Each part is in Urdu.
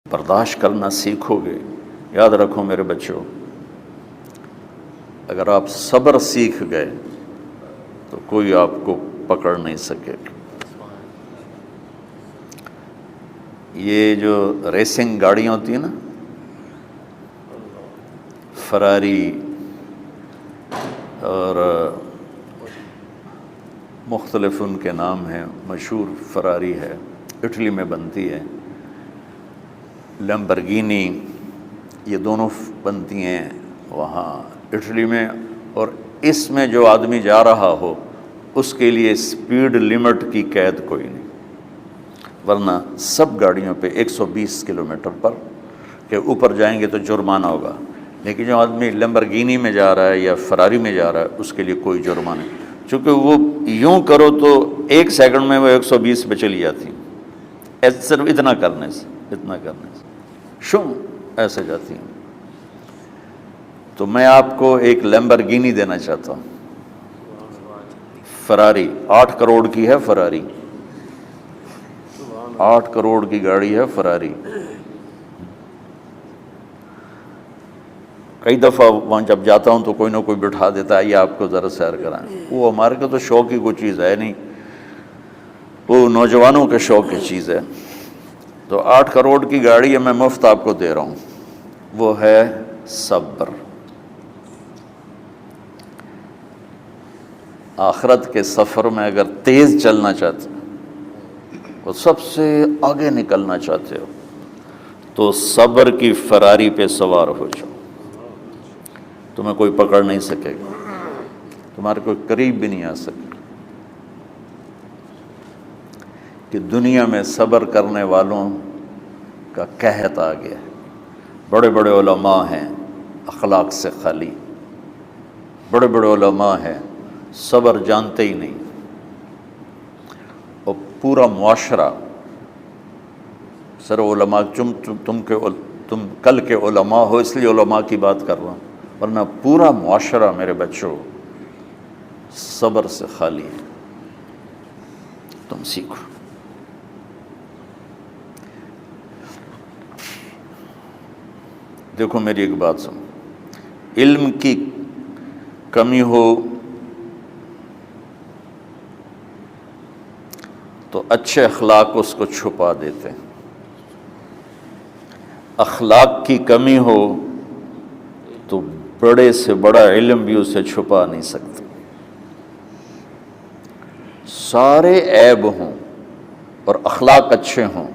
برداشت کرنا سیکھو گے، یاد رکھو میرے بچوں، اگر آپ صبر سیکھ گئے تو کوئی آپ کو پکڑ نہیں سکے گا۔ یہ جو ریسنگ گاڑیاں ہوتی ہیں نا، فراری اور مختلف ان کے نام ہیں، مشہور فراری ہے، اٹلی میں بنتی ہے، لیمبرگینی، یہ دونوں بنتی ہیں وہاں اٹلی میں، اور اس میں جو آدمی جا رہا ہو اس کے لیے سپیڈ لمٹ کی قید کوئی نہیں، ورنہ سب گاڑیوں پہ 120 کلومیٹر پر کہ اوپر جائیں گے تو جرمانہ ہوگا، لیکن جو آدمی لیمبرگینی میں جا رہا ہے یا فراری میں جا رہا ہے اس کے لیے کوئی جرمانہ نہیں، چونکہ وہ یوں کرو تو 1 سیکنڈ میں وہ 120 پہ چلی جاتی ہیں، صرف اتنا کرنے سے شو ایسے جاتی ہیں۔ تو میں آپ کو ایک لیمبرگینی دینا چاہتا ہوں، فراری 8 کروڑ کی ہے، فراری 8 کروڑ کی گاڑی ہے فراری۔ کئی دفعہ وہاں جب جاتا ہوں تو کوئی نہ کوئی بٹھا دیتا ہے، یہ آپ کو ذرا سیر کرائیں، وہ ہمارے کو تو شوق کی کوئی چیز ہے نہیں، وہ نوجوانوں کے شوق کی چیز ہے۔ تو 8 کروڑ کی گاڑی ہے، میں مفت آپ کو دے رہا ہوں، وہ ہے صبر۔ آخرت کے سفر میں اگر تیز چلنا چاہتے اور سب سے آگے نکلنا چاہتے ہو تو صبر کی فراری پہ سوار ہو جاؤ، تمہیں کوئی پکڑ نہیں سکے گا، تمہارے کوئی قریب بھی نہیں آ سکے گا، کہ دنیا میں صبر کرنے والوں کا قحط آ گیا ہے۔ بڑے بڑے علماء ہیں اخلاق سے خالی، بڑے بڑے علماء ہیں صبر جانتے ہی نہیں، اور پورا معاشرہ سر علماء، تم کل کے علماء ہو اس لیے علماء کی بات کر رہا ہوں، ورنہ پورا معاشرہ میرے بچوں صبر سے خالی ہے۔ تم سیکھو۔ دیکھو میری ایک بات سنو، علم کی کمی ہو تو اچھے اخلاق اس کو چھپا دیتے ہیں، اخلاق کی کمی ہو تو بڑے سے بڑا علم بھی اسے چھپا نہیں سکتا۔ سارے عیب ہوں اور اخلاق اچھے ہوں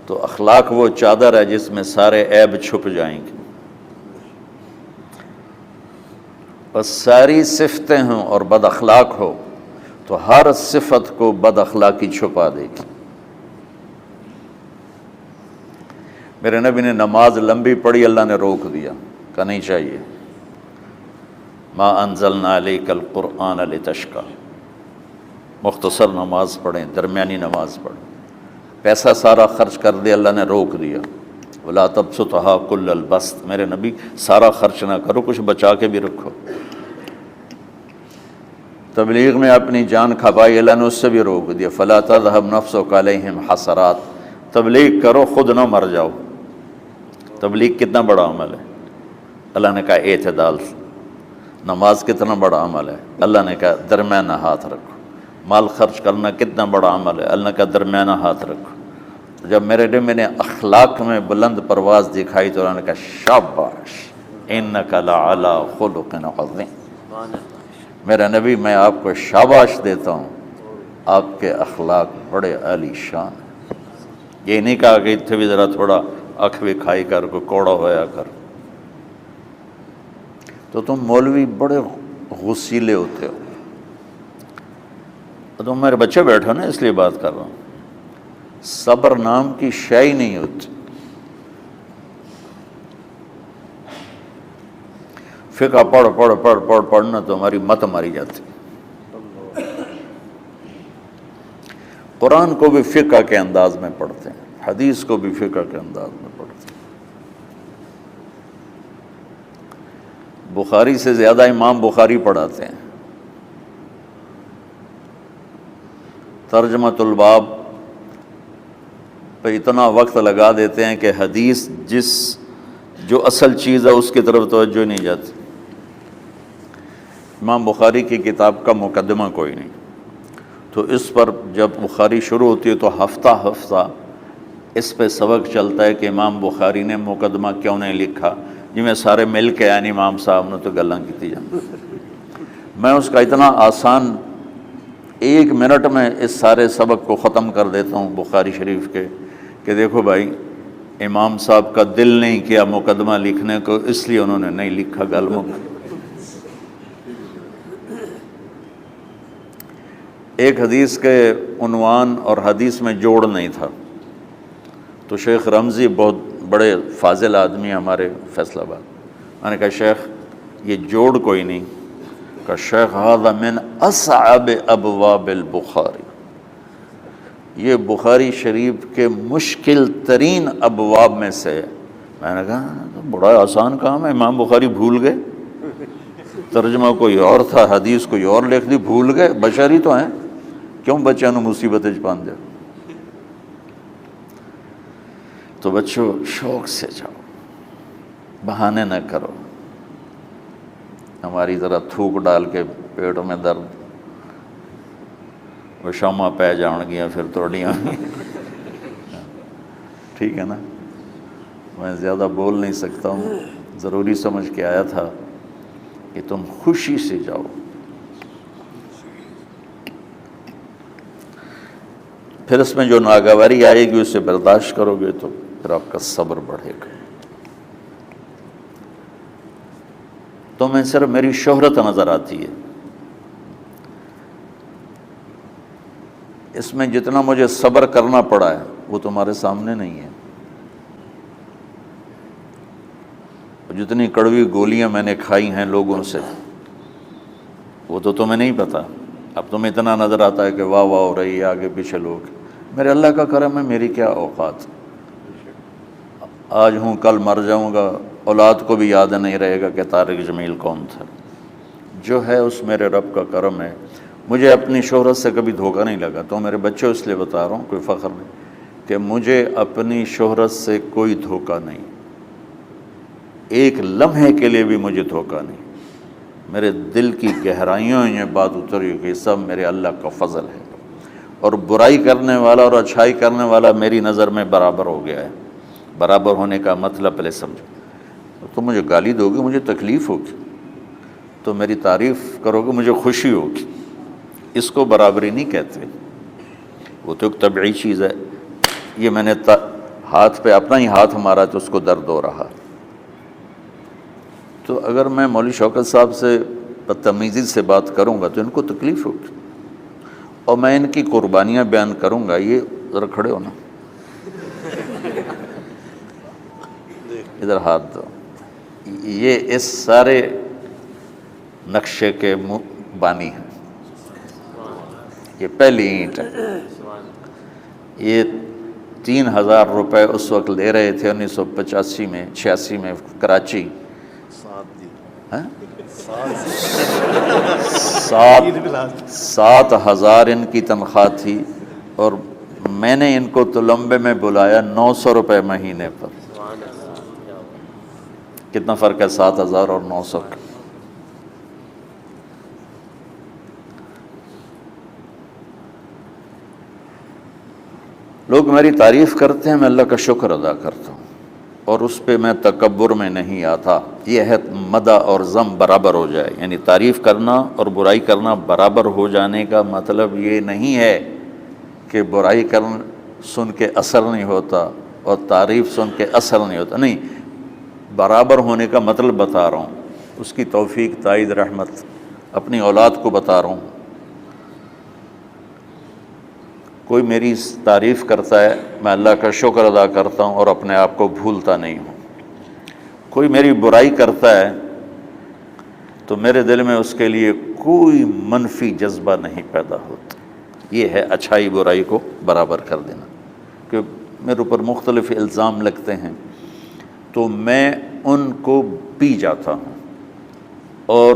تو اخلاق وہ چادر ہے جس میں سارے عیب چھپ جائیں گے، بس ساری صفتیں ہوں اور بد اخلاق ہو تو ہر صفت کو بد اخلاقی چھپا دے گی۔ میرے نبی نے نماز لمبی پڑھی، اللہ نے روک دیا، کہا نہیں چاہیے، ما انزلنا علیک القرآن لتشقی، مختصر نماز پڑھیں، درمیانی نماز پڑھیں، پیسہ سارا خرچ کر دے، اللہ نے روک دیا، ولا تبسطها کل البسط، میرے نبی سارا خرچ نہ کرو، کچھ بچا کے بھی رکھو۔ تبلیغ میں اپنی جان کھپائی، اللہ نے اس سے بھی روک دیا، فلا تذهب نفسک علیہم حسرات، تبلیغ کرو خود نہ مر جاؤ۔ تبلیغ کتنا بڑا عمل ہے، اللہ نے کہا اعتدال سے۔ نماز کتنا بڑا عمل ہے، اللہ نے کہا درمیانہ ہاتھ رکھو۔ مال خرچ کرنا کتنا بڑا عمل ہے، اللہ نے کہا درمیانہ ہاتھ رکھو۔ جب میرے نبی میں نے اخلاق میں بلند پرواز دکھائی تو اللہ نے کہا شاباش انک لعلی خلق عظیم، میرا نبی میں آپ کو شاباش دیتا ہوں، آپ کے اخلاق بڑے عالی شان ہیں۔ یہ نہیں کہا کہ اتنے بھی ذرا تھوڑا اکھ بھی کھائی کر، کوئی کوڑا ہویا کر۔ تو تم مولوی بڑے غسیلے ہوتے ہو، تم میرے بچے بیٹھو نا اس لیے بات کر رہا ہوں، صبر نام کی شے ہی نہیں ہوتی۔ فقہ پڑھنا تو ہماری مت ماری جاتی، قرآن کو بھی فقہ کے انداز میں پڑھتے ہیں، حدیث کو بھی فقہ کے انداز میں پڑھتے ہیں۔ بخاری سے زیادہ امام بخاری پڑھاتے ہیں، ترجمۃ الباب پہ اتنا وقت لگا دیتے ہیں کہ حدیث جو اصل چیز ہے اس کی طرف توجہ نہیں جاتی۔ امام بخاری کی کتاب کا مقدمہ کوئی نہیں، تو اس پر جب بخاری شروع ہوتی ہے تو ہفتہ ہفتہ اس پہ سبق چلتا ہے کہ امام بخاری نے مقدمہ کیوں نہیں لکھا، جی میں سارے مل کے یعنی امام صاحب نے تو گلاں کی جان۔ میں اس کا اتنا آسان 1 منٹ میں اس سارے سبق کو ختم کر دیتا ہوں بخاری شریف کے، کہ دیکھو بھائی امام صاحب کا دل نہیں کیا مقدمہ لکھنے کو، اس لیے انہوں نے نہیں لکھا۔ گلموں ایک حدیث کے عنوان اور حدیث میں جوڑ نہیں تھا، تو شیخ رمزی بہت بڑے فاضل آدمی ہمارے فیصل آباد، میں نے کہا شیخ یہ جوڑ کوئی نہیں، کہا شیخ ھذا من اصعب ابواب البخاری، یہ بخاری شریف کے مشکل ترین ابواب میں سے۔ میں نے کہا تو بڑا آسان کام ہے، امام بخاری بھول گئے، ترجمہ کوئی اور تھا، حدیث کوئی اور لکھ دی، بھول گئے، بشر ہی تو ہیں، کیوں بچوں نے مصیبت پان دیا۔ تو بچوں شوق سے جاؤ، بہانے نہ کرو، ہماری ذرا تھوک ڈال کے پیٹوں میں درد، وہ شامہ پہ جان گیا پھر توڑیاں، ٹھیک ہے نا۔ میں زیادہ بول نہیں سکتا ہوں، ضروری سمجھ کے آیا تھا کہ تم خوشی سے جاؤ۔ پھر اس میں جو ناگواری آئے گی اسے برداشت کرو گے تو پھر آپ کا صبر بڑھے گا۔ تو میں صرف میری شہرت نظر آتی ہے، اس میں جتنا مجھے صبر کرنا پڑا ہے وہ تمہارے سامنے نہیں ہے، جتنی کڑوی گولیاں میں نے کھائی ہیں لوگوں سے وہ تو تمہیں نہیں پتا۔ اب تمہیں اتنا نظر آتا ہے کہ واہ واہ ہو رہی ہے آگے پیچھے لوگ، میرے اللہ کا کرم ہے، میری کیا اوقات، آج ہوں کل مر جاؤں گا، اولاد کو بھی یاد نہیں رہے گا کہ طارق جمیل کون تھا۔ جو ہے اس میرے رب کا کرم ہے، مجھے اپنی شہرت سے کبھی دھوکہ نہیں لگا۔ تو میرے بچوں اس لیے بتا رہا ہوں، کوئی فخر نہیں، کہ مجھے اپنی شہرت سے کوئی دھوکہ نہیں، ایک لمحے کے لیے بھی مجھے دھوکہ نہیں۔ میرے دل کی گہرائیوں یہ بات اتری کہ سب میرے اللہ کا فضل ہے، اور برائی کرنے والا اور اچھائی کرنے والا میری نظر میں برابر ہو گیا ہے۔ برابر ہونے کا مطلب پہلے سمجھو، تو مجھے گالی دو گے مجھے تکلیف ہوگی، تو میری تعریف کرو گے مجھے خوشی ہوگی، اس کو برابری نہیں کہتے، وہ تو ایک طبعی چیز ہے۔ یہ میں نے ہاتھ پہ اپنا ہی ہاتھ مارا تو اس کو درد ہو رہا۔ تو اگر میں مولوی شوکت صاحب سے بدتمیزی سے بات کروں گا تو ان کو تکلیف ہوگی، اور میں ان کی قربانیاں بیان کروں گا۔ یہ ذرا کھڑے ہونا، ادھر ہاتھ دو، یہ اس سارے نقشے کے بانی ہیں، یہ پہلی اینٹ ہے۔ یہ 3000 روپے اس وقت لے رہے تھے 1985 میں 86 میں کراچی، 7,000 ان کی تنخواہ تھی، اور میں نے ان کو تلمبے میں بلایا 900 روپے مہینے پر۔ کتنا فرق ہے 7,000 اور 900 کا؟ لوگ میری تعریف کرتے ہیں، میں اللہ کا شکر ادا کرتا ہوں، اور اس پہ میں تکبر میں نہیں آتا۔ یہ ہے مدح اور ذم برابر ہو جائے، یعنی تعریف کرنا اور برائی کرنا برابر ہو جانے کا مطلب یہ نہیں ہے کہ برائی سن کے اثر نہیں ہوتا اور تعریف سن کے اثر نہیں ہوتا، نہیں، برابر ہونے کا مطلب بتا رہا ہوں، اس کی توفیق تائید رحمت اپنی اولاد کو بتا رہا ہوں۔ کوئی میری تعریف کرتا ہے میں اللہ کا شکر ادا کرتا ہوں اور اپنے آپ کو بھولتا نہیں ہوں، کوئی میری برائی کرتا ہے تو میرے دل میں اس کے لیے کوئی منفی جذبہ نہیں پیدا ہوتا۔ یہ ہے اچھائی برائی کو برابر کر دینا۔ کہ میرے اوپر مختلف الزام لگتے ہیں تو میں ان کو پی جاتا ہوں، اور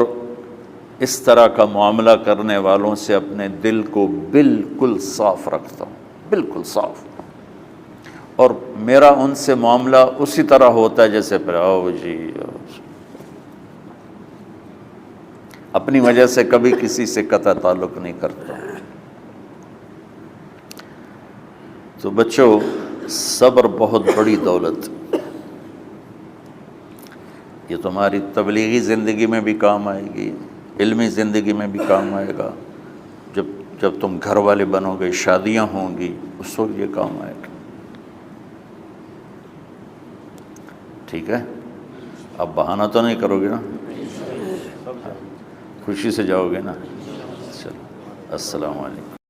اس طرح کا معاملہ کرنے والوں سے اپنے دل کو بالکل صاف رکھتا ہوں، بالکل صاف، اور میرا ان سے معاملہ اسی طرح ہوتا ہے جیسے پھر آؤ جی اپنی وجہ سے کبھی کسی سے قطع تعلق نہیں کرتا۔ تو بچوں، صبر بہت بڑی دولت، یہ تمہاری تبلیغی زندگی میں بھی کام آئے گی، علمی زندگی میں بھی کام آئے گا، جب تم گھر والے بنو گے، شادیاں ہوں گی، اس وقت یہ کام آئے گا۔ ٹھیک ہے؟ اب بہانہ تو نہیں کرو گے نا؟ خوشی سے جاؤ گے نا؟ چلو، السلام علیکم۔